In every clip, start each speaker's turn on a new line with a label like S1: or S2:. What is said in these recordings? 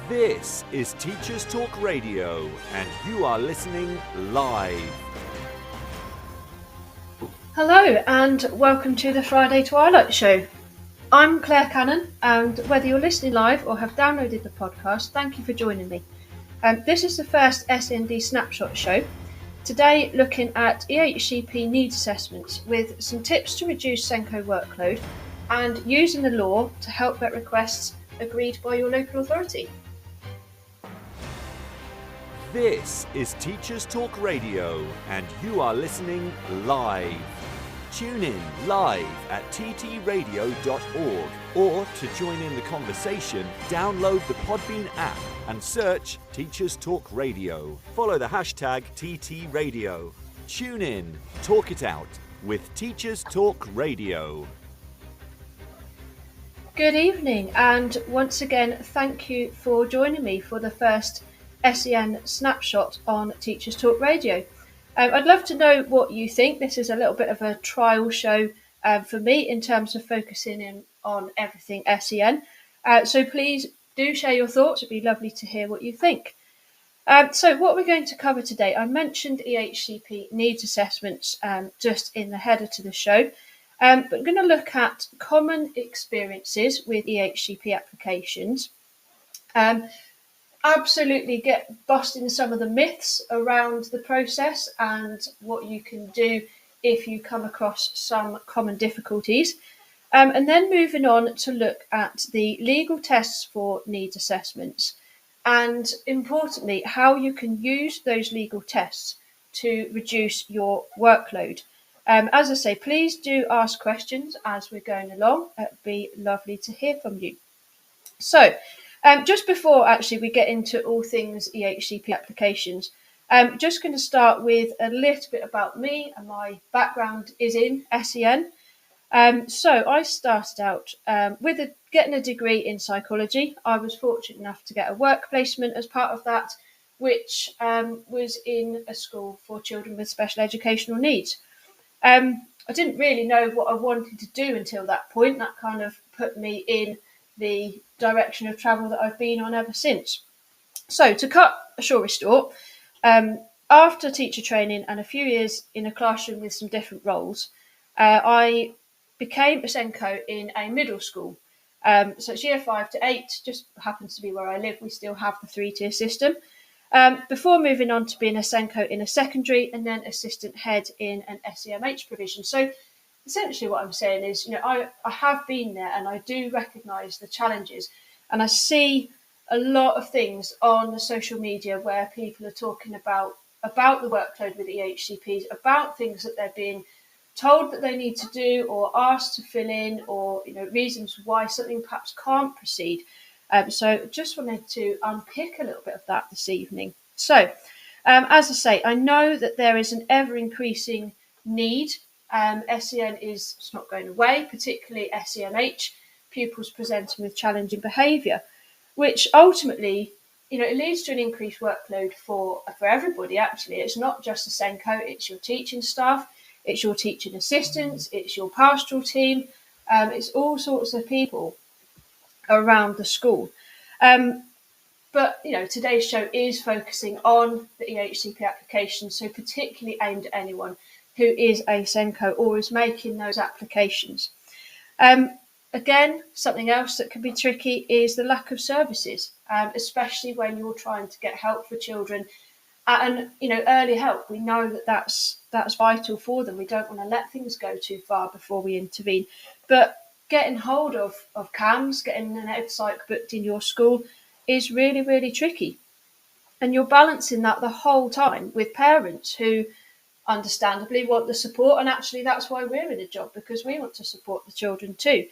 S1: This is Teachers Talk Radio, and you are listening live.
S2: Hello, and welcome to the Friday Twilight Show. I'm Claire Cannon, and whether you're listening live or have downloaded the podcast, thank you for joining me. This is the first SEND Snapshot show. Today, looking at EHCP needs assessments with some tips to reduce SENCO workload and using the law to help get requests agreed by your local authority.
S1: This is Teachers Talk Radio, and you are listening live. Tune in live at ttradio.org, or to join in the conversation, download the Podbean app and search Teachers Talk Radio. Follow the hashtag TTRadio. Tune in, talk it out with Teachers Talk Radio.
S2: Good evening, and once again, thank you for joining me for the first SEN Snapshot on Teachers Talk Radio. I'd love to know what you think. This is a little bit of a trial show for me in terms of focusing in on everything SEN. So please do share your thoughts. It'd be lovely to hear what you think. So what we're going to cover today, I mentioned EHCP needs assessments just in the header to the show. But I'm going to look at common experiences with EHCP applications. Absolutely get busting some of the myths around the process and what you can do if you come across some common difficulties. And then moving on to look at the legal tests for needs assessments and, importantly, how you can use those legal tests to reduce your workload. As I say, please do ask questions as we're going along. It'd be lovely to hear from you. So, just before actually we get into all things EHCP applications, I'm just going to start with a little bit about me, and my background is in SEN. So I started out with getting a degree in psychology. I was fortunate enough to get a work placement as part of that, which was in a school for children with special educational needs. I didn't really know what I wanted to do until that point. That kind of put me in the direction of travel that I've been on ever since. So to cut a short story, after teacher training and a few years in a classroom with some different roles, I became a SENCO in a middle school. So it's year 5 to 8, just happens to be where I live. We still have the 3-tier system. Before moving on to being a SENCO in a secondary and then assistant head in an SEMH provision. So essentially what I'm saying is, I have been there and I do recognise the challenges, and I see a lot of things on the social media where people are talking about the workload with EHCPs, about things that they're being told that they need to do or asked to fill in, or reasons why something perhaps can't proceed. So just wanted to unpick a little bit of that this evening. So as I say, I know that there is an ever increasing need. SEN it's not going away, particularly SEMH, pupils presenting with challenging behaviour, which ultimately, it leads to an increased workload for everybody. Actually, it's not just the SENCO, it's your teaching staff, it's your teaching assistants, it's your pastoral team, it's all sorts of people around the school. But today's show is focusing on the EHCP application, so particularly aimed at anyone who is a SENCO or is making those applications. Again, something else that can be tricky is the lack of services, especially when you're trying to get help for children. And early help, we know that that's vital for them. We don't want to let things go too far before we intervene. But getting hold of CAMS, getting an ed psych booked in your school is really, really tricky. And you're balancing that the whole time with parents who understandably want the support, and actually that's why we're in a job, because we want to support the children too.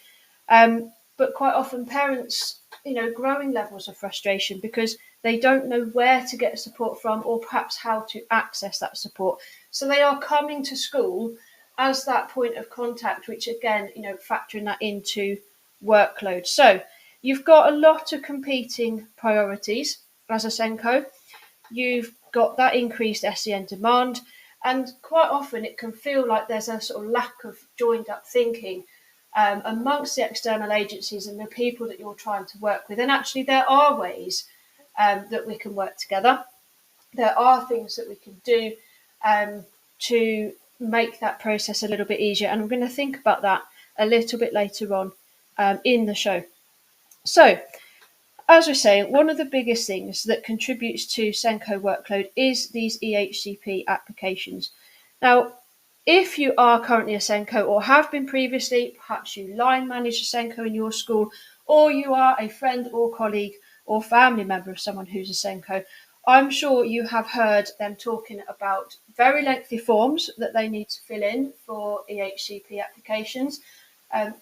S2: But quite often parents, growing levels of frustration because they don't know where to get support from, or perhaps how to access that support. So they are coming to school as that point of contact, which again, factoring that into workload. So you've got a lot of competing priorities as a SENCO. You've got that increased SEN demand, and quite often it can feel like there's a sort of lack of joined up thinking amongst the external agencies and the people that you're trying to work with. And actually there are ways that we can work together. There are things that we can do to make that process a little bit easier, and I'm going to think about that a little bit later on in the show. So, as we're saying, one of the biggest things that contributes to Senko workload is these EHCP applications. Now, if you are currently a Senko or have been previously, perhaps you line manage a Senko in your school, or you are a friend or colleague or family member of someone who's a Senko, I'm sure you have heard them talking about very lengthy forms that they need to fill in for EHCP applications.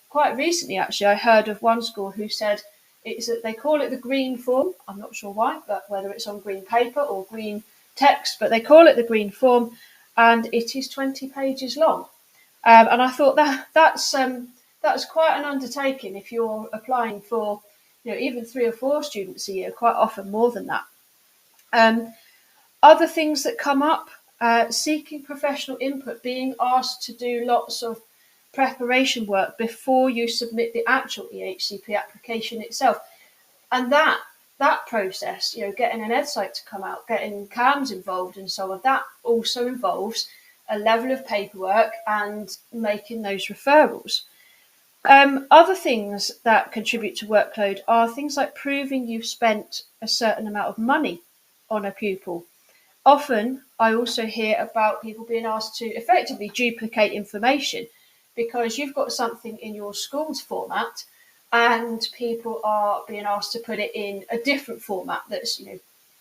S2: Quite recently, actually, I heard of one school who said they call it the green form. I'm not sure why, but whether it's on green paper or green text, but they call it the green form, and it is 20 pages long. And I thought that's quite an undertaking if you're applying for, even 3 or 4 students a year, quite often more than that. Other things that come up, seeking professional input, being asked to do lots of preparation work before you submit the actual EHCP application itself. And that process, getting an EdSite to come out, getting CAMS involved and so on, that also involves a level of paperwork and making those referrals. Other things that contribute to workload are things like proving you've spent a certain amount of money on a pupil. Often, I also hear about people being asked to effectively duplicate information because you've got something in your school's format and people are being asked to put it in a different format that's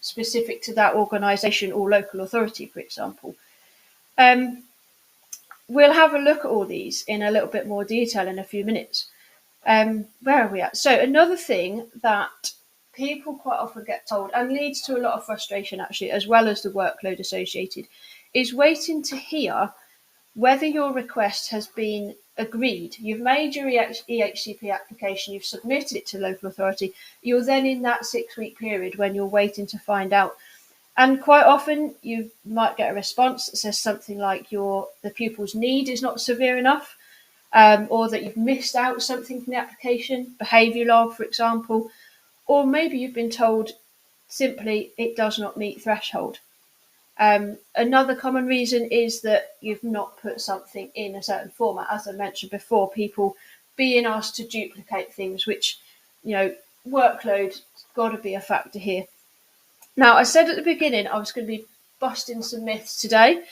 S2: specific to that organisation or local authority, for example. We'll have a look at all these in a little bit more detail in a few minutes. Where are we at? So another thing that people quite often get told, and leads to a lot of frustration actually, as well as the workload associated, is waiting to hear whether your request has been agreed. You've made your EHCP application, you've submitted it to the local authority, you're then in that 6-week period when you're waiting to find out. And quite often you might get a response that says something like the pupil's need is not severe enough, or that you've missed out something from the application, behaviour log, for example, or maybe you've been told simply it does not meet threshold. Another common reason is that you've not put something in a certain format. As I mentioned before, people being asked to duplicate things, which, workload got to be a factor here. Now, I said at the beginning I was going to be busting some myths today.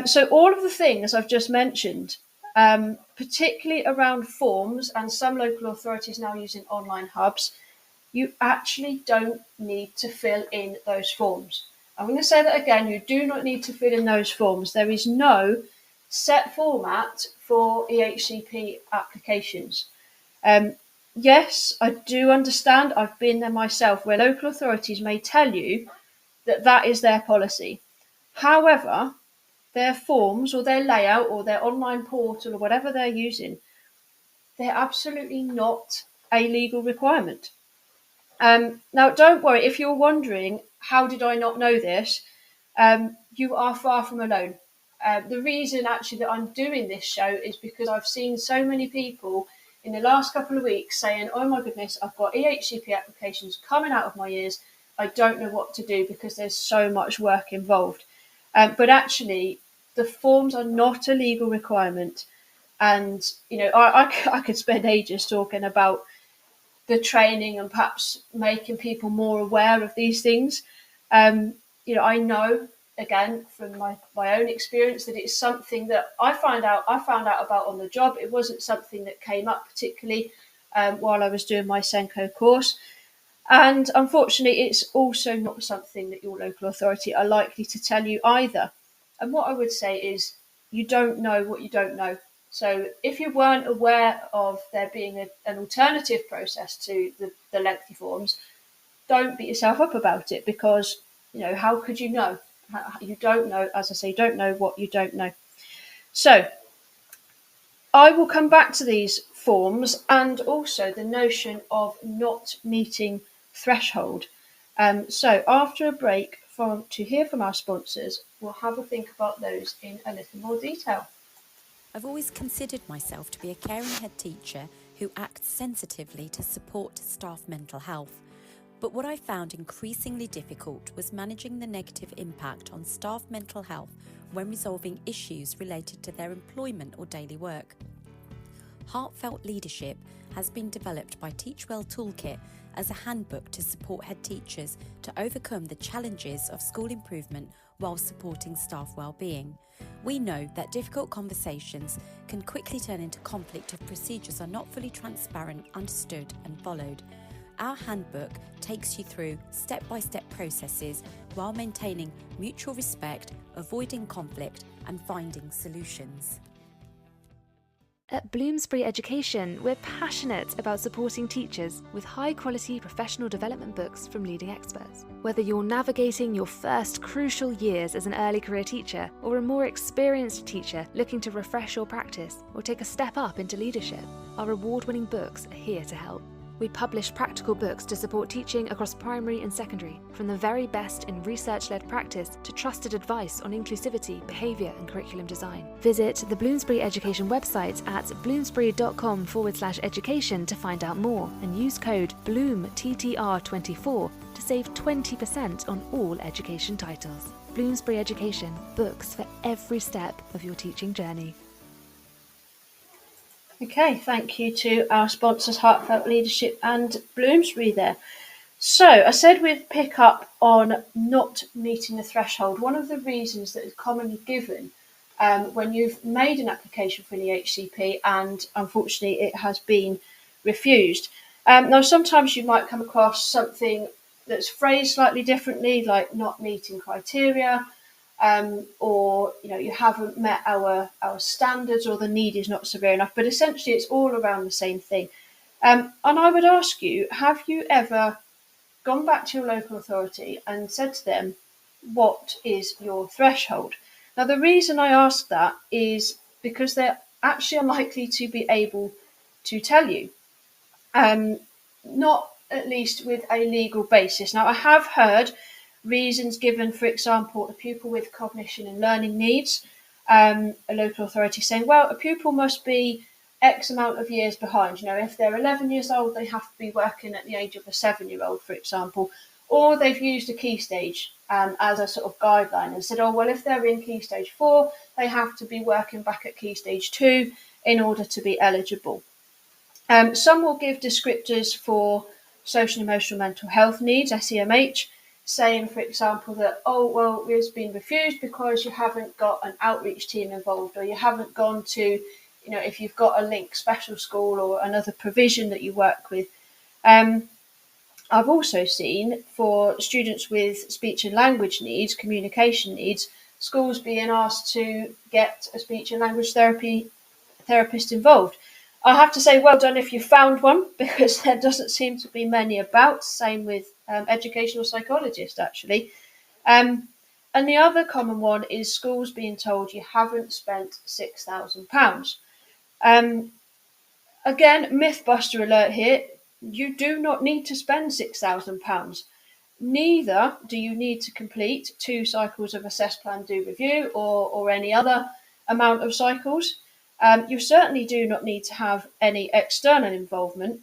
S2: So all of the things I've just mentioned, particularly around forms, and some local authorities now using online hubs, you actually don't need to fill in those forms. I'm going to say that again, you do not need to fill in those forms. There is no set format for EHCP applications. Yes, I do understand, I've been there myself, where local authorities may tell you that is their policy. However, their forms or their layout or their online portal or whatever they're using, they're absolutely not a legal requirement. Now, don't worry, if you're wondering, how did I not know this? You are far from alone. The reason actually that I'm doing this show is because I've seen so many people in the last couple of weeks saying, oh my goodness, I've got EHCP applications coming out of my ears. I don't know what to do because there's so much work involved. But actually, the forms are not a legal requirement. And, I could spend ages talking about the training and perhaps making people more aware of these things. I know, again, from my own experience, that it's something that I found out about on the job. It wasn't something that came up particularly while I was doing my Senko course. And unfortunately, it's also not something that your local authority are likely to tell you either. And what I would say is, you don't know what you don't know. So if you weren't aware of there being an alternative process to the lengthy forms, don't beat yourself up about it, because, how could you know? You don't know, as I say, you don't know what you don't know. So I will come back to these forms and also the notion of not meeting threshold. So after a break to hear from our sponsors, we'll have a think about those in a little more detail.
S3: I've always considered myself to be a caring head teacher who acts sensitively to support staff mental health. But what I found increasingly difficult was managing the negative impact on staff mental health when resolving issues related to their employment or daily work. Heartfelt Leadership has been developed by Teachwell Toolkit as a handbook to support head teachers to overcome the challenges of school improvement while supporting staff well-being. We know that difficult conversations can quickly turn into conflict if procedures are not fully transparent, understood and followed. Our handbook takes you through step-by-step processes while maintaining mutual respect, avoiding conflict and finding solutions.
S4: At Bloomsbury Education, we're passionate about supporting teachers with high-quality professional development books from leading experts. Whether you're navigating your first crucial years as an early career teacher or a more experienced teacher looking to refresh your practice or take a step up into leadership, our award-winning books are here to help. We publish practical books to support teaching across primary and secondary, from the very best in research-led practice to trusted advice on inclusivity, behaviour and curriculum design. Visit the Bloomsbury Education website at bloomsbury.com/education to find out more and use code BLOOMTTR24 to save 20% on all education titles. Bloomsbury Education, books for every step of your teaching journey.
S2: Okay, thank you to our sponsors, Heartfelt Leadership and Bloomsbury there. So, I said we'd pick up on not meeting the threshold. One of the reasons that is commonly given when you've made an application for an EHCP and unfortunately it has been refused. Now, sometimes you might come across something that's phrased slightly differently, like not meeting criteria, or you haven't met our standards, or the need is not severe enough. But essentially, it's all around the same thing. And I would ask you: have you ever gone back to your local authority and said to them, "What is your threshold?" Now, the reason I ask that is because they're actually unlikely to be able to tell you, not at least with a legal basis. Now, I have heard reasons given, for example, a pupil with cognition and learning needs, a local authority saying, well, a pupil must be X amount of years behind. If they're 11 years old, they have to be working at the age of a 7-year-old, for example, or they've used a key stage as a sort of guideline and said, oh, well, if they're in key stage 4, they have to be working back at key stage 2 in order to be eligible. Some will give descriptors for social, emotional, mental health needs, SEMH, saying, for example, that, oh, well, it's been refused because you haven't got an outreach team involved, or you haven't gone to, if you've got a link special school or another provision that you work with. I've also seen for students with speech and language needs, communication needs, schools being asked to get a speech and language therapist involved. I have to say, well done if you found one, because there doesn't seem to be many about. Same with educational psychologists, actually. And the other common one is schools being told you haven't spent £6,000. Again, mythbuster alert here. You do not need to spend £6,000. Neither do you need to complete 2 cycles of assess, plan, do, review, or any other amount of cycles. You certainly do not need to have any external involvement,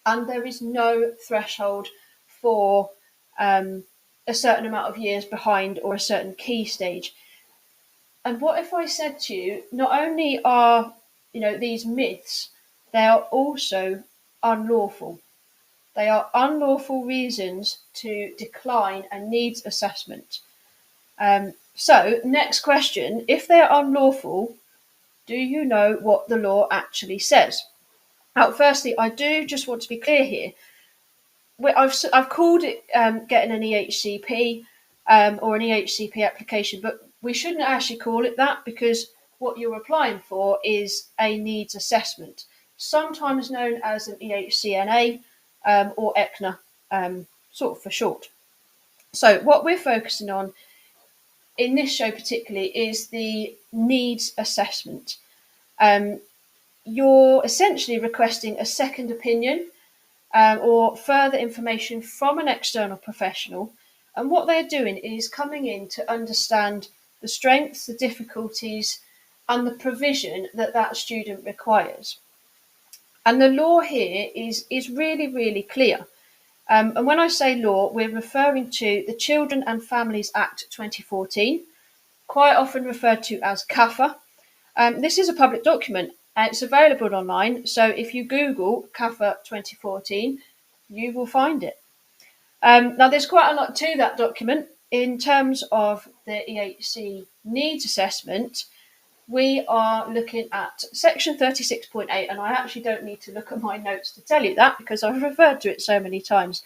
S2: and there is no threshold for a certain amount of years behind or a certain key stage. And what if I said to you, not only are these myths, they are also unlawful. They are unlawful reasons to decline a needs assessment. So, next question: if they are unlawful, do you know what the law actually says? Now, firstly, I do just want to be clear here. I've called it getting an EHCP or an EHCP application, but we shouldn't actually call it that, because what you're applying for is a needs assessment, sometimes known as an EHCNA or ECNA, sort of for short. So what we're focusing on in this show particularly is the needs assessment. You're essentially requesting a second opinion or further information from an external professional, and what they're doing is coming in to understand the strengths, the difficulties, and the provision that student requires. And the law here is really, really clear. And when I say law, we're referring to the Children and Families Act 2014, quite often referred to as CAFA. This is a public document and it's available online. So if you Google CAFA 2014, you will find it. Now, there's quite a lot to that document. In terms of the EHC needs assessment, we are looking at section 36.8, and I actually don't need to look at my notes to tell you that because I've referred to it so many times.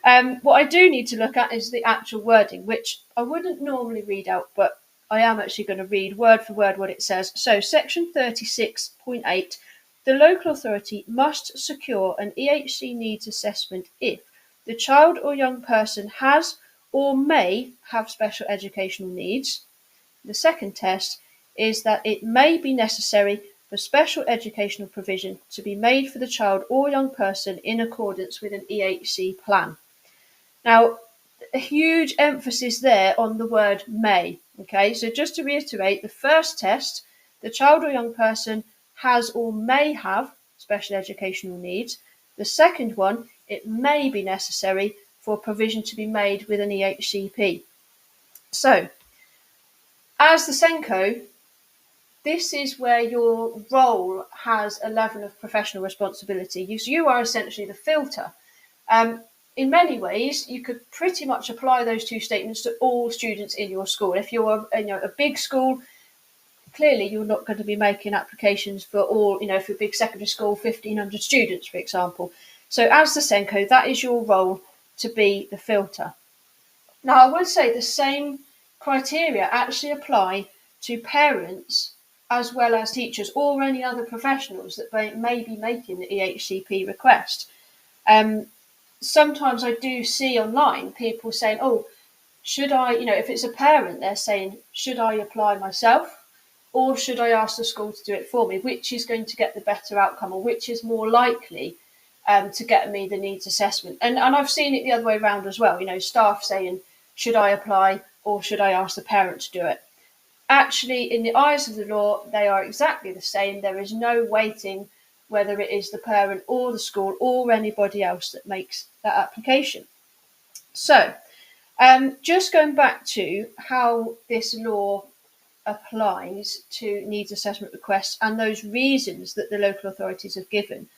S2: What I do need to look at is the actual wording, which I wouldn't normally read out, but I am actually going to read word for word what it says. So section 36.8, the local authority must secure an EHC needs assessment if the child or young person has or may have special educational needs. The second test is that it may be necessary for special educational provision to be made for the child or young person in accordance with an EHC plan. Now, a huge emphasis there on the word may. Okay, so just to reiterate, the first test, the child or young person has or may have special educational needs. The second one, it may be necessary for provision to be made with an EHCP. So, as the SENCO, this is where your role has a level of professional responsibility. You are essentially the filter. In many ways, you could pretty much apply those two statements to all students in your school. If you're a big school, clearly you're not going to be making applications for all, for a big secondary school, 1,500 students, for example. So as the SENCO, that is your role to be the filter. Now, I would say the same criteria actually apply to parents as well as teachers or any other professionals that may be making the EHCP request. Sometimes I do see online people saying, oh, should I, if it's a parent, they're saying, should I apply myself or should I ask the school to do it for me? Which is going to get the better outcome or which is more likely to get me the needs assessment? And I've seen it the other way around as well, staff saying, should I apply or should I ask the parent to do it? Actually, in the eyes of the law, they are exactly the same. There is no weighting whether it is the parent or the school or anybody else that makes that application. So, just going back to how this law applies to needs assessment requests and those reasons that the local authorities have given,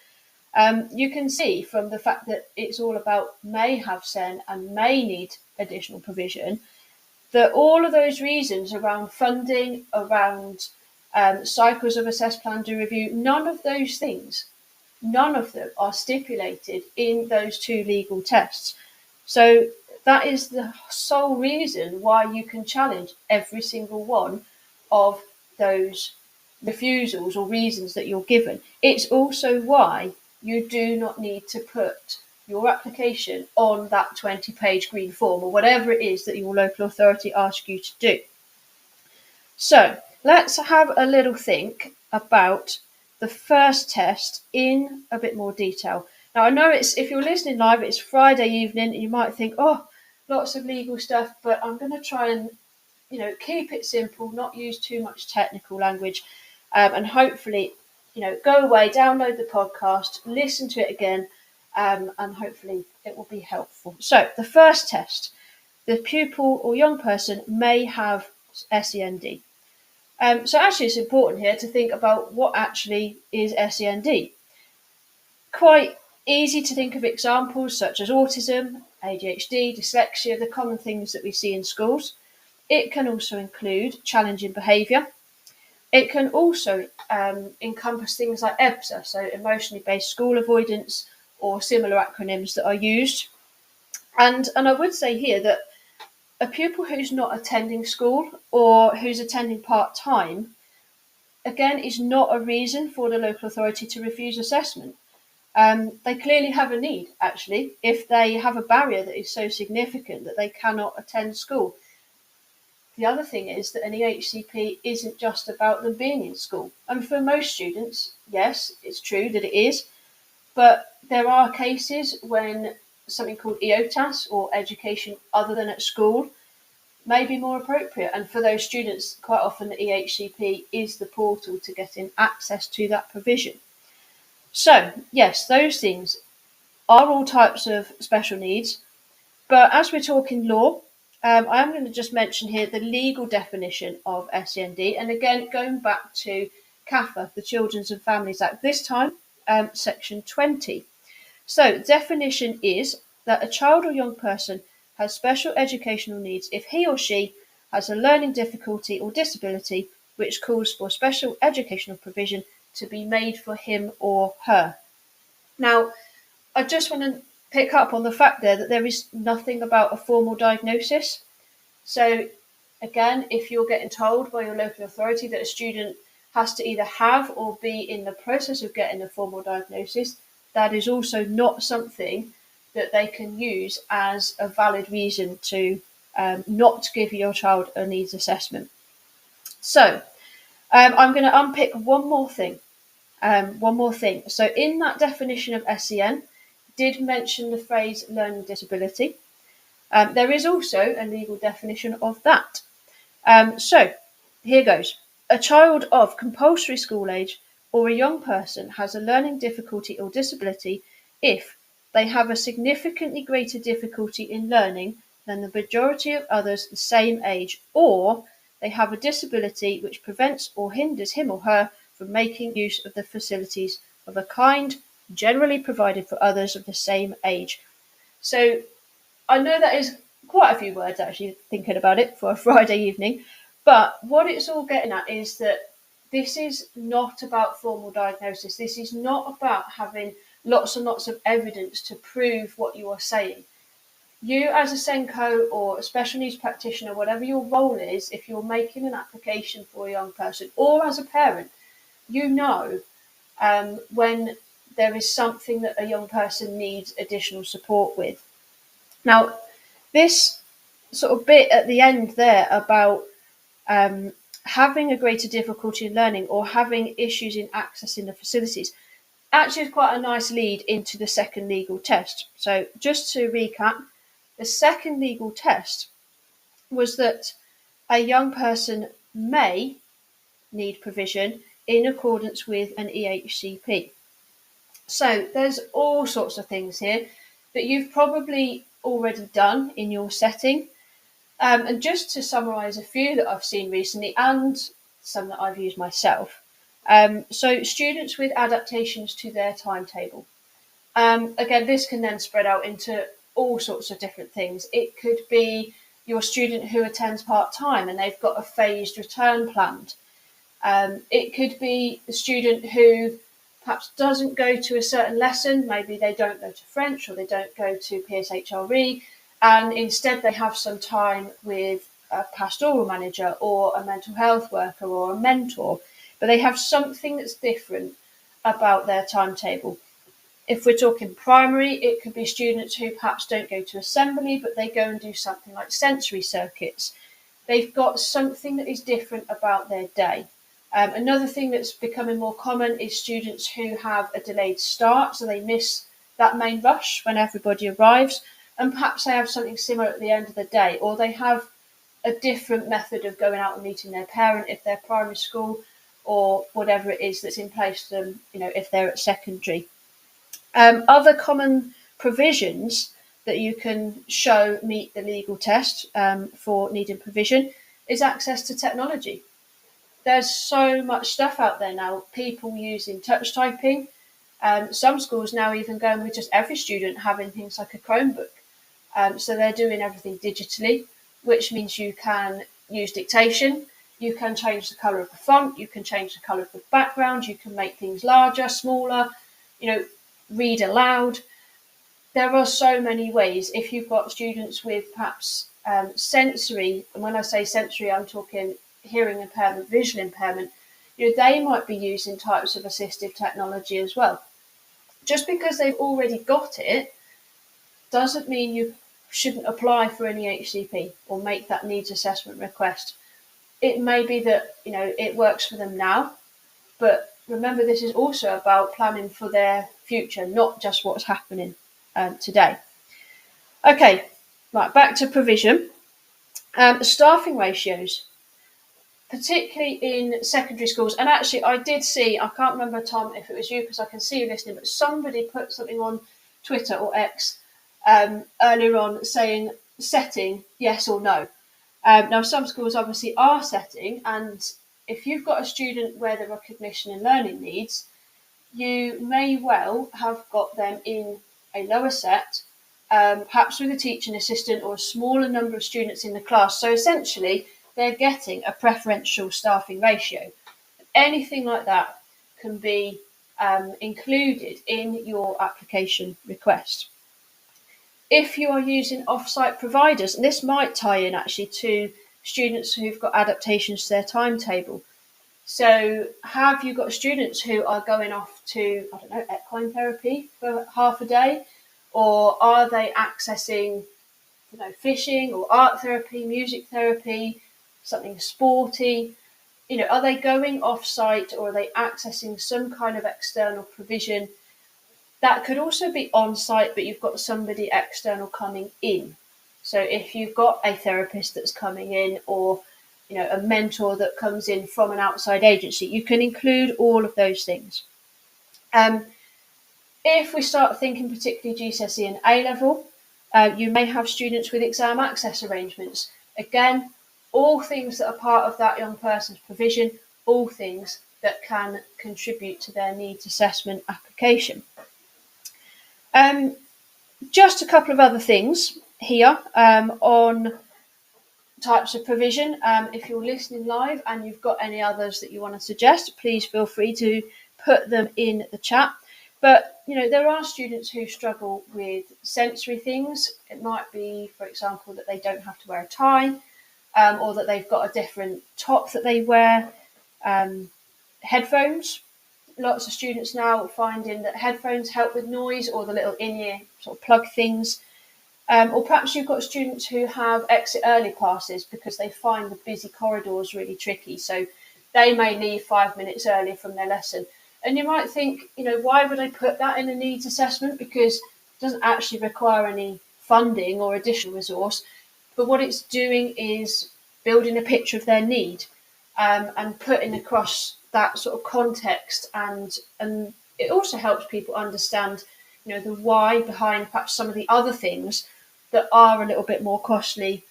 S2: you can see from the fact that it's all about may have SEN and may need additional provision, that all of those reasons around funding, around cycles of assess, plan, do, review, none of them are stipulated in those two legal tests. So that is the sole reason why you can challenge every single one of those refusals or reasons that you're given. It's also why you do not need to put your application on that 20-page green form or whatever it is that your local authority asks you to do. So let's have a little think about the first test in a bit more detail. Now, I know if you're listening live, it's Friday evening, and you might think, oh, lots of legal stuff, but I'm going to try and, keep it simple, not use too much technical language, and hopefully, go away, download the podcast, listen to it again, and hopefully it will be helpful. So, the first test, the pupil or young person may have SEND. So actually it's important here to think about what actually is SEND. Quite easy to think of examples such as autism, ADHD, dyslexia, the common things that we see in schools. It can also include challenging behaviour. It can also encompass things like EBSA, so emotionally based school avoidance, or similar acronyms that are used. And I would say here that a pupil who's not attending school or who's attending part-time, again, is not a reason for the local authority to refuse assessment. They clearly have a need, actually, if they have a barrier that is so significant that they cannot attend school. The other thing is that an EHCP isn't just about them being in school. And for most students, yes, it's true that it is, but there are cases when something called EOTAS, or education other than at school, may be more appropriate. And for those students, quite often the EHCP is the portal to getting access to that provision. So, yes, those things are all types of special needs. But as we're talking law, I am going to just mention here the legal definition of SEND. And again, going back to CAFA, the Children's and Families Act, this time section 20. So definition is that a child or young person has special educational needs if he or she has a learning difficulty or disability which calls for special educational provision to be made for him or her. Now, I just want to pick up on the fact there that there is nothing about a formal diagnosis. So again, if you're getting told by your local authority that a student has to either have or be in the process of getting a formal diagnosis, that is also not something that they can use as a valid reason to not give your child a needs assessment. So I'm going to unpick one more thing. So in that definition of SEN, did mention the phrase learning disability. There is also a legal definition of that. So here goes. A child of compulsory school age or a young person has a learning difficulty or disability if they have a significantly greater difficulty in learning than the majority of others the same age, or they have a disability which prevents or hinders him or her from making use of the facilities of a kind generally provided for others of the same age. So I know that is quite a few words actually, thinking about it for a Friday evening, but what it's all getting at is that this is not about formal diagnosis. This is not about having lots and lots of evidence to prove what you are saying. You as a SENCO or a special needs practitioner, whatever your role is, if you're making an application for a young person or as a parent, you know when there is something that a young person needs additional support with. Now, this sort of bit at the end there about having a greater difficulty in learning or having issues in accessing the facilities actually is quite a nice lead into the second legal test. So just to recap, the second legal test was that a young person may need provision in accordance with an EHCP. So there's all sorts of things here that you've probably already done in your setting. And just to summarise a few that I've seen recently and some that I've used myself. So students with adaptations to their timetable. Again, this can then spread out into all sorts of different things. It could be your student who attends part-time and they've got a phased return planned. It could be the student who perhaps doesn't go to a certain lesson, maybe they don't go to French or they don't go to PSHRE, and instead they have some time with a pastoral manager or a mental health worker or a mentor, but they have something that's different about their timetable. If we're talking primary, it could be students who perhaps don't go to assembly, but they go and do something like sensory circuits. They've got something that is different about their day. Another thing that's becoming more common is students who have a delayed start, so they miss that main rush when everybody arrives, and perhaps they have something similar at the end of the day, or they have a different method of going out and meeting their parent if they're primary school, or whatever it is that's in place for them, if they're at secondary. Other common provisions that you can show meet the legal test for needing provision is access to technology. There's so much stuff out there now, people using touch typing. Some schools now even going with just every student having things like a Chromebook. So they're doing everything digitally, which means you can use dictation, you can change the colour of the font, you can change the colour of the background, you can make things larger, smaller, read aloud. There are so many ways. If you've got students with perhaps sensory, and when I say sensory, I'm talking hearing impairment, visual impairment, they might be using types of assistive technology as well. Just because they've already got it doesn't mean you shouldn't apply for an EHCP or make that needs assessment request. It may be that it works for them now, but remember this is also about planning for their future, not just what's happening today. Okay, right, back to provision. Staffing ratios, particularly in secondary schools. And actually, I did see, I can't remember, Tom, if it was you, because I can see you listening, but somebody put something on Twitter or X earlier on saying setting yes or no. Now, some schools obviously are setting, and if you've got a student where the recognition and learning needs, you may well have got them in a lower set, perhaps with a teaching assistant or a smaller number of students in the class. So essentially, they're getting a preferential staffing ratio. Anything like that can be included in your application request. If you are using off-site providers, and this might tie in actually to students who've got adaptations to their timetable. So have you got students who are going off to, I don't know, equine therapy for half a day? Or are they accessing, fishing or art therapy, music therapy, something sporty? Are they going off-site, or are they accessing some kind of external provision? That could also be on-site, but you've got somebody external coming in. So if you've got a therapist that's coming in, or a mentor that comes in from an outside agency, you can include all of those things. If we start thinking particularly GCSE and A-level, you may have students with exam access arrangements. Again, all things that are part of that young person's provision, all things that can contribute to their needs assessment application. Just a couple of other things here on types of provision. If you're listening live and you've got any others that you want to suggest, please feel free to put them in the chat. But, there are students who struggle with sensory things. It might be, for example, that they don't have to wear a tie, or that they've got a different top that they wear. Headphones. Lots of students now finding that headphones help with noise, or the little in-ear sort of plug things. Or perhaps you've got students who have exit early passes because they find the busy corridors really tricky. So they may leave 5 minutes early from their lesson. And you might think, why would I put that in a needs assessment? Because it doesn't actually require any funding or additional resource. But what it's doing is building a picture of their need, and putting across that sort of context, and it also helps people understand, the why behind perhaps some of the other things that are a little bit more costly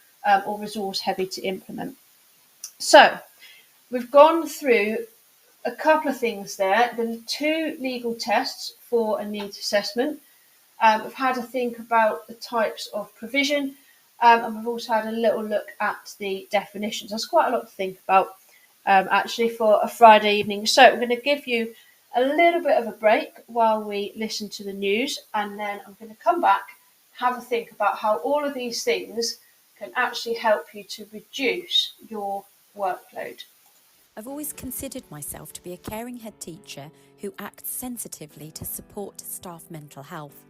S2: or resource heavy to implement. So we've gone through a couple of things there. The 2 legal tests for a needs assessment. We've had a think about the types of provision, and we've also had a little look at the definitions. There's quite a lot to think about actually for a Friday evening. So I'm going to give you a little bit of a break while we listen to the news, and then I'm going to come back, have a think about how all of these things can actually help you to reduce your workload.
S3: I've always considered myself to be a caring head teacher who acts sensitively to support staff mental health.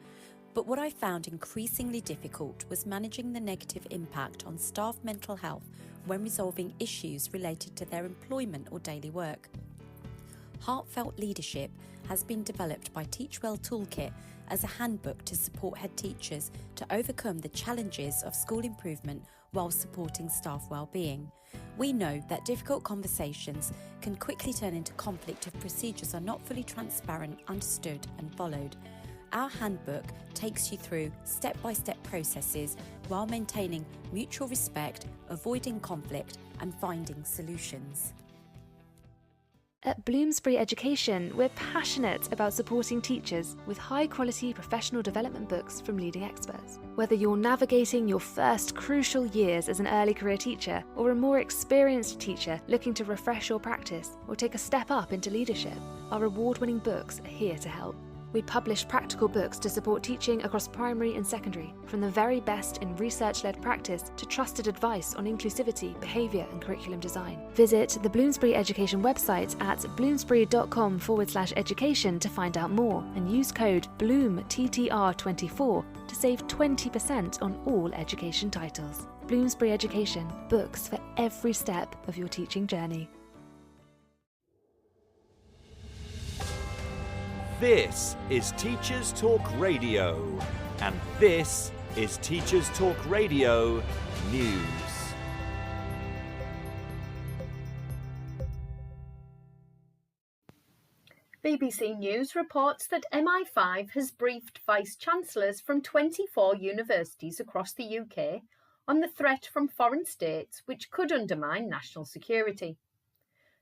S3: But what I found increasingly difficult was managing the negative impact on staff mental health when resolving issues related to their employment or daily work. Heartfelt Leadership has been developed by Teachwell Toolkit as a handbook to support head teachers to overcome the challenges of school improvement while supporting staff well-being. We know that difficult conversations can quickly turn into conflict if procedures are not fully transparent, understood and followed. Our handbook takes you through step-by-step processes while maintaining mutual respect, avoiding conflict and finding solutions.
S4: At Bloomsbury Education, we're passionate about supporting teachers with high-quality professional development books from leading experts. Whether you're navigating your first crucial years as an early career teacher, or a more experienced teacher looking to refresh your practice or take a step up into leadership, our award-winning books are here to help. We publish practical books to support teaching across primary and secondary, from the very best in research-led practice to trusted advice on inclusivity, behaviour and curriculum design. Visit the Bloomsbury Education website at bloomsbury.com/education to find out more, and use code BLOOMTTR24 to save 20% on all education titles. Bloomsbury Education, books for every step of your teaching journey.
S1: This is Teachers Talk Radio, and this is Teachers Talk Radio News.
S5: BBC News reports that MI5 has briefed Vice-Chancellors from 24 universities across the UK on the threat from foreign states which could undermine national security.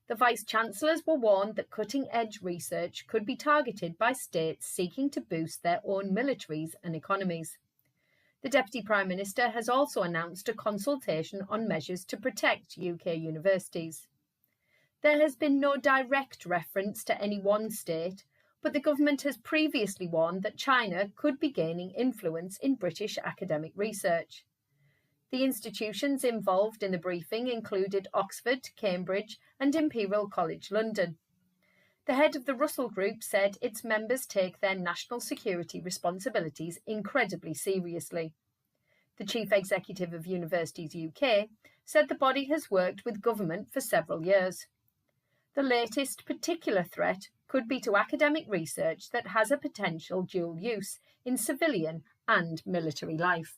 S5: The Vice-Chancellors were warned that cutting-edge research could be targeted by states seeking to boost their own militaries and economies. The Deputy Prime Minister has also announced a consultation on measures to protect UK universities. There has been no direct reference to any one state, but the government has previously warned that China could be gaining influence in British academic research. The institutions involved in the briefing included Oxford, Cambridge and Imperial College London. The head of the Russell Group said its members take their national security responsibilities incredibly seriously. The Chief Executive of Universities UK said the body has worked with government for several years. The latest particular threat could be to academic research that has a potential dual use in civilian and military life.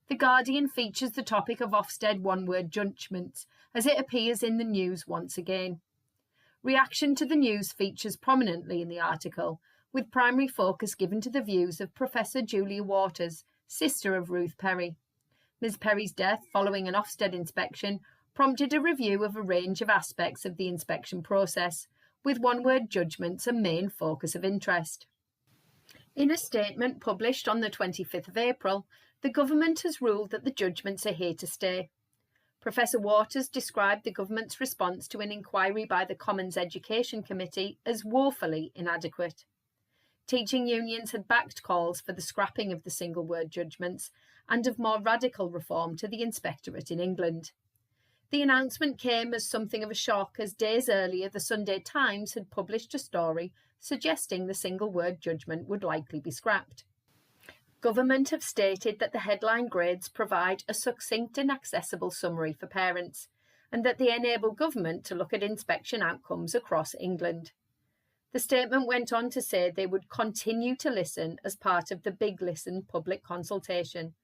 S5: The Guardian features the topic of Ofsted one-word judgments as it appears in the news once again. Reaction to the news features prominently in the article, with primary focus given to the views of Professor Julia Waters, sister of Ruth Perry. Ms. Perry's death following an Ofsted inspection prompted a review of a range of aspects of the inspection process, with one-word judgments a main focus of interest. In a statement published on the 25th of April, the government has ruled that the judgments are here to stay. Professor Waters described the government's response to an inquiry by the Commons Education Committee as woefully inadequate. Teaching unions had backed calls for the scrapping of the single-word judgments and of more radical reform to the inspectorate in England. The announcement came as something of a shock, as days earlier the Sunday Times had published a story suggesting the single-word judgment would likely be scrapped. Government have stated that the headline grades provide a succinct and accessible summary for parents, and that they enable government to look at inspection outcomes across England. The statement went on to say they would continue to listen as part of the Big Listen public consultation,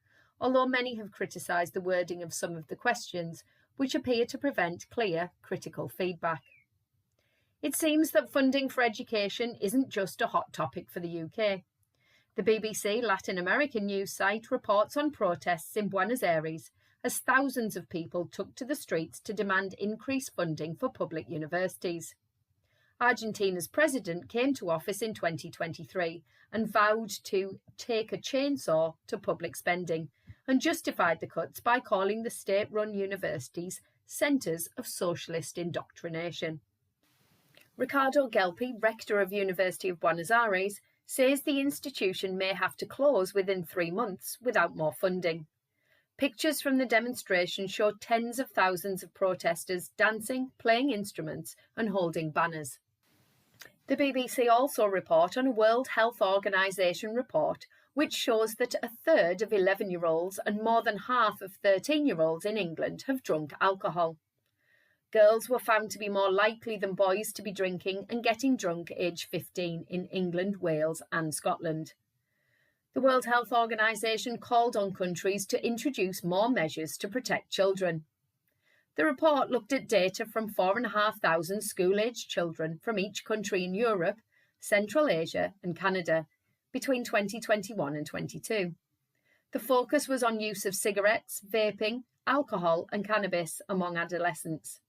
S5: although many have criticised the wording of some of the questions, which appear to prevent clear, critical feedback. It seems that funding for education isn't just a hot topic for the UK. The BBC Latin American news site reports on protests in Buenos Aires as thousands of people took to the streets to demand increased funding for public universities. Argentina's president came to office in 2023 and vowed to take a chainsaw to public spending and justified the cuts by calling the state-run universities centres of socialist indoctrination. Ricardo Gelpi, rector of University of Buenos Aires, says the institution may have to close within 3 months without more funding. Pictures from the demonstration show tens of thousands of protesters dancing, playing instruments and holding banners. The BBC also report on a World Health Organization report which shows that a third of 11-year-olds and more than half of 13-year-olds in England have drunk alcohol. Girls were found to be more likely than boys to be drinking and getting drunk aged 15 in England, Wales and Scotland. The World Health Organization called on countries to introduce more measures to protect children. The report looked at data from 4,500 school-aged children from each country in Europe, Central Asia and Canada between 2021 and 22. The focus was on use of cigarettes, vaping, alcohol and cannabis among adolescents.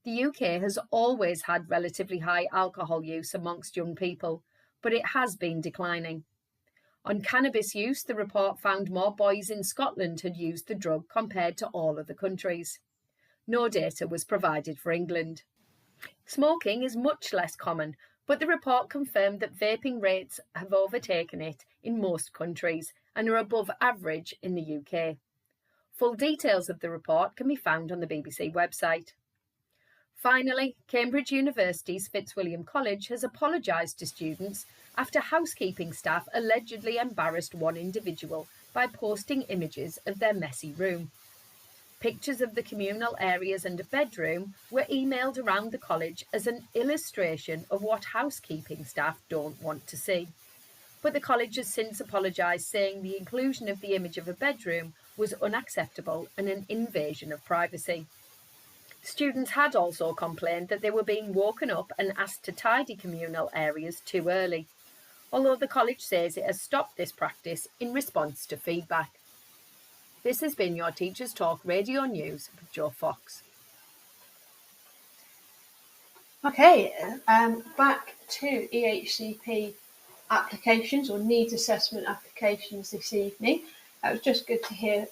S5: The UK has always had relatively high alcohol use amongst young people, but it has been declining. On cannabis use, the report found more boys in Scotland had used the drug compared to all other countries. No data was provided for England. Smoking is much less common, but the report confirmed that vaping rates have overtaken it in most countries and are above average in the UK. Full details of the report can be found on the BBC website. Finally, Cambridge University's Fitzwilliam College has apologised to students after housekeeping staff allegedly embarrassed one individual by posting images of their messy room. Pictures of the communal areas and a bedroom were emailed around the college as an illustration of what housekeeping staff don't want to see. But the college has since apologised, saying the inclusion of the image of a bedroom was unacceptable and an invasion of privacy. Students had also complained that they were being woken up and asked to tidy communal areas too early, although the college says it has stopped this practice in response to feedback. This has been your Teachers Talk Radio News with Jo Fox.
S2: Okay, back to EHCP applications or needs assessment applications this evening. It was just good to hear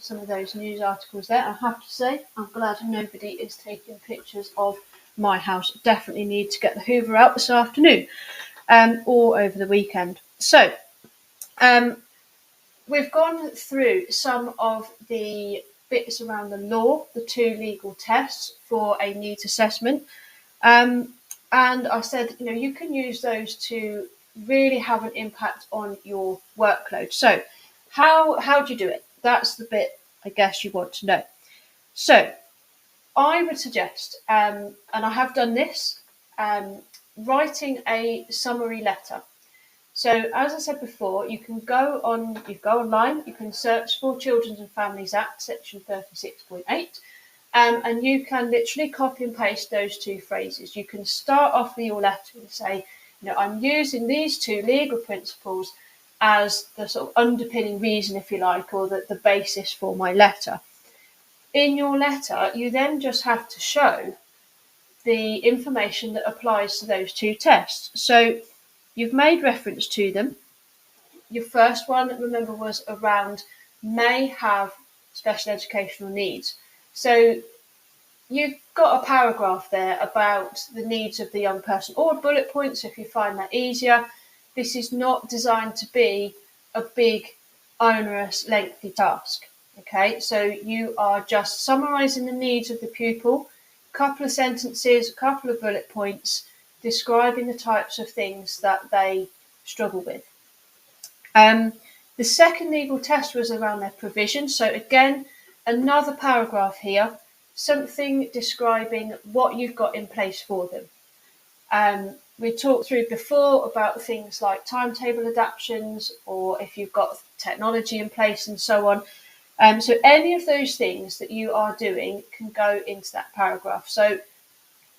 S2: some of those news articles there. I have to say, I'm glad nobody is taking pictures of my house. Definitely need to get the Hoover out this afternoon or over the weekend. So, we've gone through some of the bits around the law, the 2 legal tests for a needs assessment. And I said, you can use those to really have an impact on your workload. So how do you do it? That's the bit I guess you want to know. So I would suggest, and I have done this, writing a summary letter. So as I said before, you go online, you can search for Children's and Families Act, section 36.8. And you can literally copy and paste those 2 phrases. You can start off with your letter and say, I'm using these 2 legal principles as the sort of underpinning reason, if you like, or the basis for my letter. In your letter, you then just have to show the information that applies to those 2 tests. So you've made reference to them. Your first one, remember, was around may have special educational needs. So you've got a paragraph there about the needs of the young person, or bullet points if you find that easier. This is not designed to be a big, onerous, lengthy task. Okay, so you are just summarising the needs of the pupil, a couple of sentences, a couple of bullet points, describing the types of things that they struggle with. The second legal test was around their provision. So again, another paragraph here, something describing what you've got in place for them. We talked through before about things like timetable adaptations, or if you've got technology in place and so on. So any of those things that you are doing can go into that paragraph. So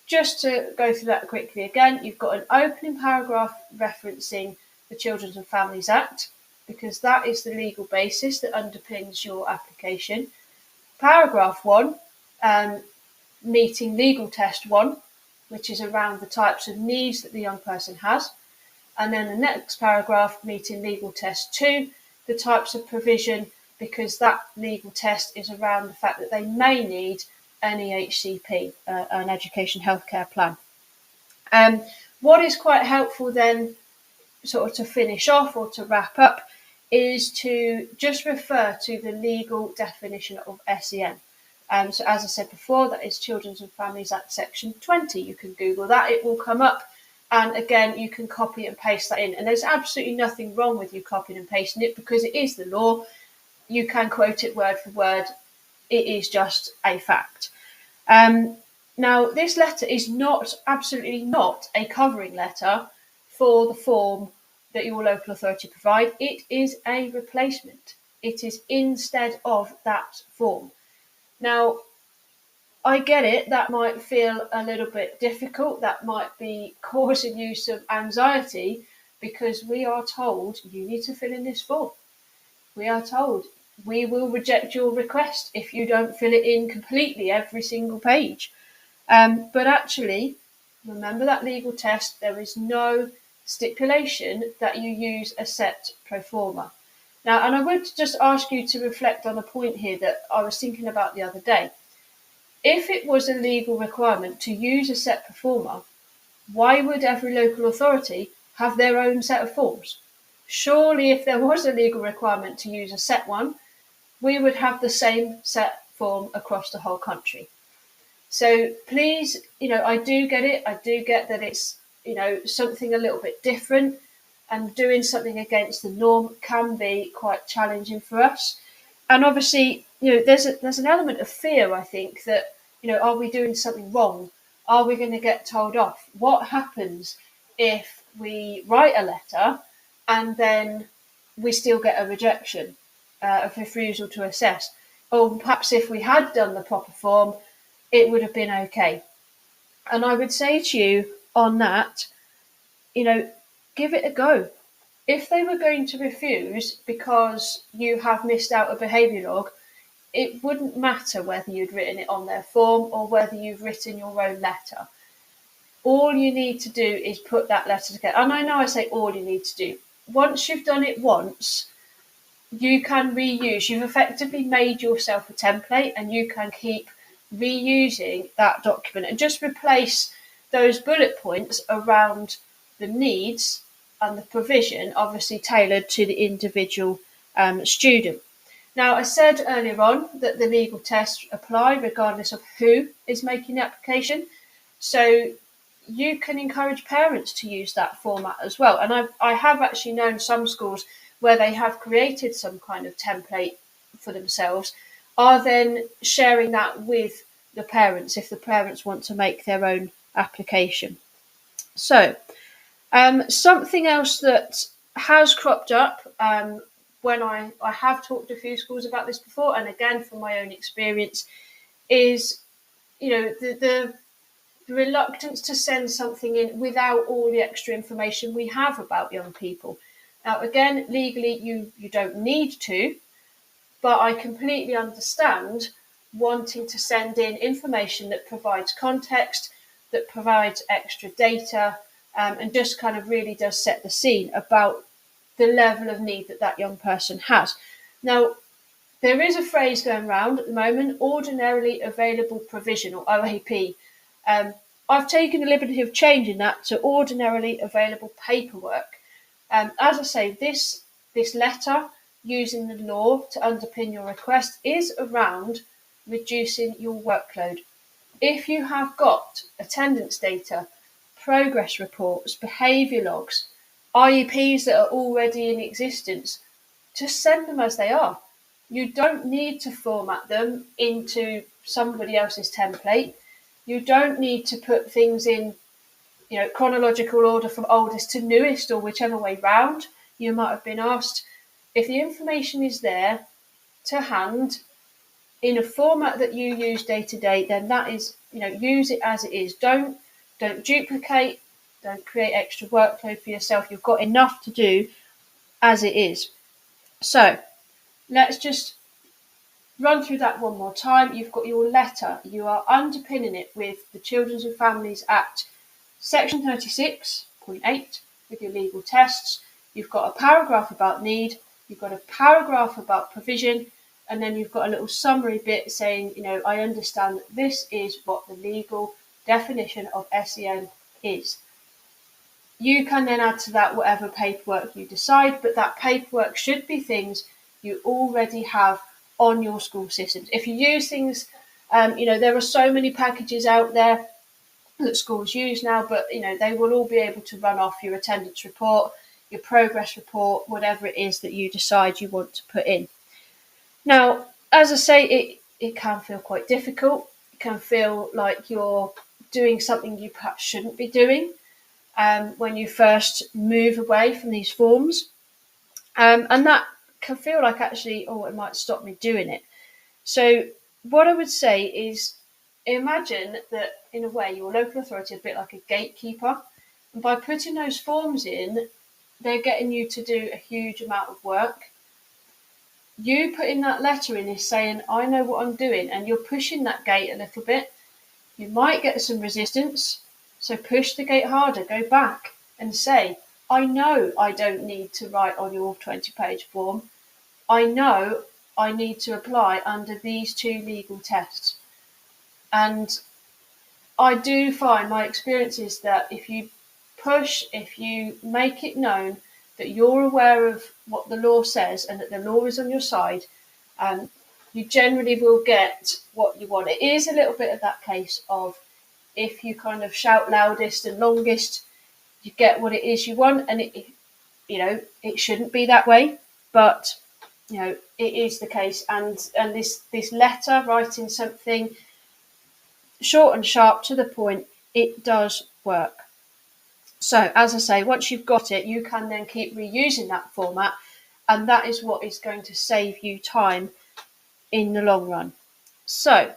S2: just to go through that quickly again, you've got an opening paragraph referencing the Children's and Families Act, because that is the legal basis that underpins your application. Paragraph 1, meeting legal test 1, which is around the types of needs that the young person has. And then the next paragraph, meeting legal test 2, the types of provision, because that legal test is around the fact that they may need an EHCP, an education healthcare plan. What is quite helpful then, sort of to finish off or to wrap up, is to just refer to the legal definition of SEN. So as I said before, that is Children's and Families Act section 20. You can Google that, it will come up. And again, you can copy and paste that in. And there's absolutely nothing wrong with you copying and pasting it, because it is the law. You can quote it word for word. It is just a fact. Now, this letter is absolutely not a covering letter for the form that your local authority provide. It is a replacement. It is instead of that form. Now, I get it, that might feel a little bit difficult, that might be causing you some anxiety, because we are told you need to fill in this form. We are told we will reject your request if you don't fill it in completely every single page. But actually, remember that legal test, there is no stipulation that you use a set pro forma. Now, and I would just ask you to reflect on a point here that I was thinking about the other day. If it was a legal requirement to use a set pro forma, why would every local authority have their own set of forms? Surely if there was a legal requirement to use a set one, we would have the same set form across the whole country. So please, I do get it. I do get that it's, something a little bit different, and doing something against the norm can be quite challenging for us. And obviously, there's an element of fear, I think, that, are we doing something wrong? Are we going to get told off? What happens if we write a letter and then we still get a rejection, of refusal to assess? Or perhaps if we had done the proper form, it would have been okay. And I would say to you on that, give it a go. If they were going to refuse because you have missed out a behaviour log, it wouldn't matter whether you'd written it on their form or whether you've written your own letter. All you need to do is put that letter together. And I know I say all you need to do. Once you've done it once, you can reuse. You've effectively made yourself a template and you can keep reusing that document and just replace those bullet points around the needs and the provision, obviously tailored to the individual student. Now, I said earlier on that the legal tests apply regardless of who is making the application. So you can encourage parents to use that format as well. And I have actually known some schools where they have created some kind of template for themselves, are then sharing that with the parents if the parents want to make their own application. So something else that has cropped up when I have talked to a few schools about this before, and again from my own experience, is the reluctance to send something in without all the extra information we have about young people. Now, again, legally you don't need to, but I completely understand wanting to send in information that provides context, that provides extra data, and just kind of really does set the scene about the level of need that young person has. Now, there is a phrase going around at the moment, ordinarily available provision, or OAP. I've taken the liberty of changing that to ordinarily available paperwork. As I say, this letter, using the law to underpin your request, is around reducing your workload. If you have got attendance data, progress reports, behaviour logs, IEPs that are already in existence, just send them as they are. You don't need to format them into somebody else's template. You don't need to put things in, chronological order from oldest to newest or whichever way round you might have been asked. If the information is there to hand in a format that you use day to day, then that is, use it as it is. Don't duplicate. Don't create extra workload for yourself. You've got enough to do as it is. So let's just run through that one more time. You've got your letter. You are underpinning it with the Children's and Families Act, Section 36.8, with your legal tests. You've got a paragraph about need. You've got a paragraph about provision. And then you've got a little summary bit saying, I understand that this is what the legal definition of SEN is. You can then add to that whatever paperwork you decide, but that paperwork should be things you already have on your school systems. If you use things, there are so many packages out there that schools use now, but they will all be able to run off your attendance report, your progress report, whatever it is that you decide you want to put in. Now, as I say, it can feel quite difficult. It can feel like you're doing something you perhaps shouldn't be doing when you first move away from these forms. And that can feel like actually, it might stop me doing it. So what I would say is imagine that in a way your local authority is a bit like a gatekeeper. And by putting those forms in, they're getting you to do a huge amount of work. You putting that letter in is saying, I know what I'm doing, and you're pushing that gate a little bit. You might get some resistance, so push the gate harder, go back and say, I know I don't need to write on your 20-page form. I know I need to apply under these 2 legal tests. And I do find my experience is that if you push, if you make it known that you're aware of what the law says and that the law is on your side, you generally will get what you want. It is a little bit of that case of if you kind of shout loudest and longest, you get what it is you want, and it shouldn't be that way, but it is the case. And this letter, writing something short and sharp to the point, it does work. So as I say, once you've got it, you can then keep reusing that format, and that is what is going to save you time in the long run. So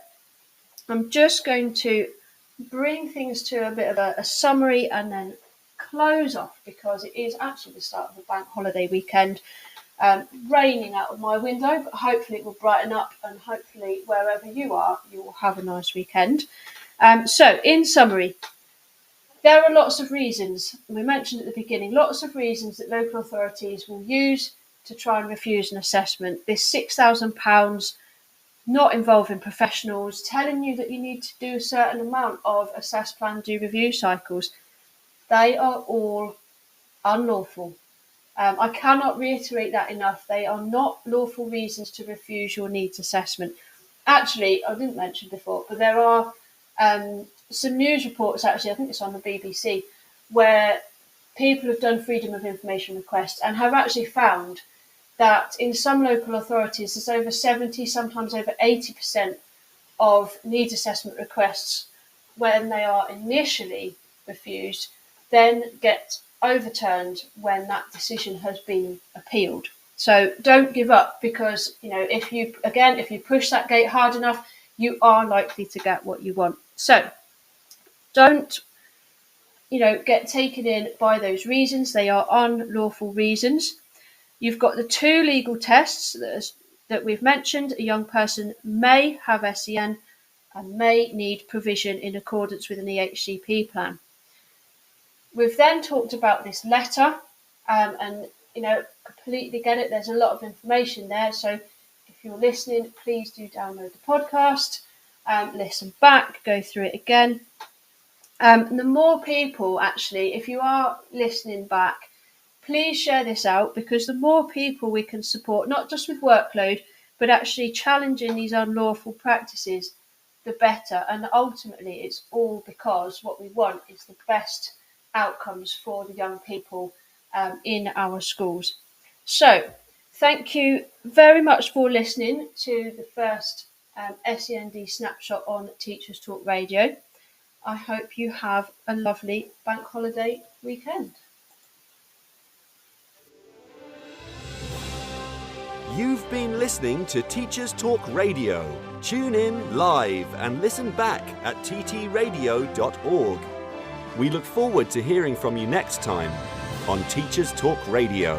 S2: I'm just going to bring things to a bit of a summary and then close off, because it is actually the start of the bank holiday weekend. Raining out of my window, but hopefully it will brighten up, and hopefully wherever you are, you will have a nice weekend. So in summary, there are lots of reasons, we mentioned at the beginning, lots of reasons that local authorities will use to try and refuse an assessment. This £6,000 not involving professionals, telling you that you need to do a certain amount of assess, plan, do review cycles, they are all unlawful. I cannot reiterate that enough. They are not lawful reasons to refuse your needs assessment. Actually, I didn't mention before, but there are some news reports, actually, I think it's on the BBC, where people have done freedom of information requests and have actually found that in some local authorities, there's over 70, sometimes over 80% of needs assessment requests, when they are initially refused, then get overturned when that decision has been appealed. So don't give up, because if you push that gate hard enough, you are likely to get what you want. So don't get taken in by those reasons. They are unlawful reasons. You've got the two legal tests that we've mentioned. A young person may have SEN and may need provision in accordance with an EHCP plan. We've then talked about this letter, and completely get it. There's a lot of information there. So if you're listening, please do download the podcast, listen back, go through it again. The more people, actually, if you are listening back, please share this out, because the more people we can support, not just with workload, but actually challenging these unlawful practices, the better. And ultimately, it's all because what we want is the best outcomes for the young people in our schools. So, thank you very much for listening to the first SEND snapshot on Teachers Talk Radio. I hope you have a lovely bank holiday weekend.
S1: You've been listening to Teachers Talk Radio. Tune in live and listen back at ttradio.org. We look forward to hearing from you next time on Teachers Talk Radio.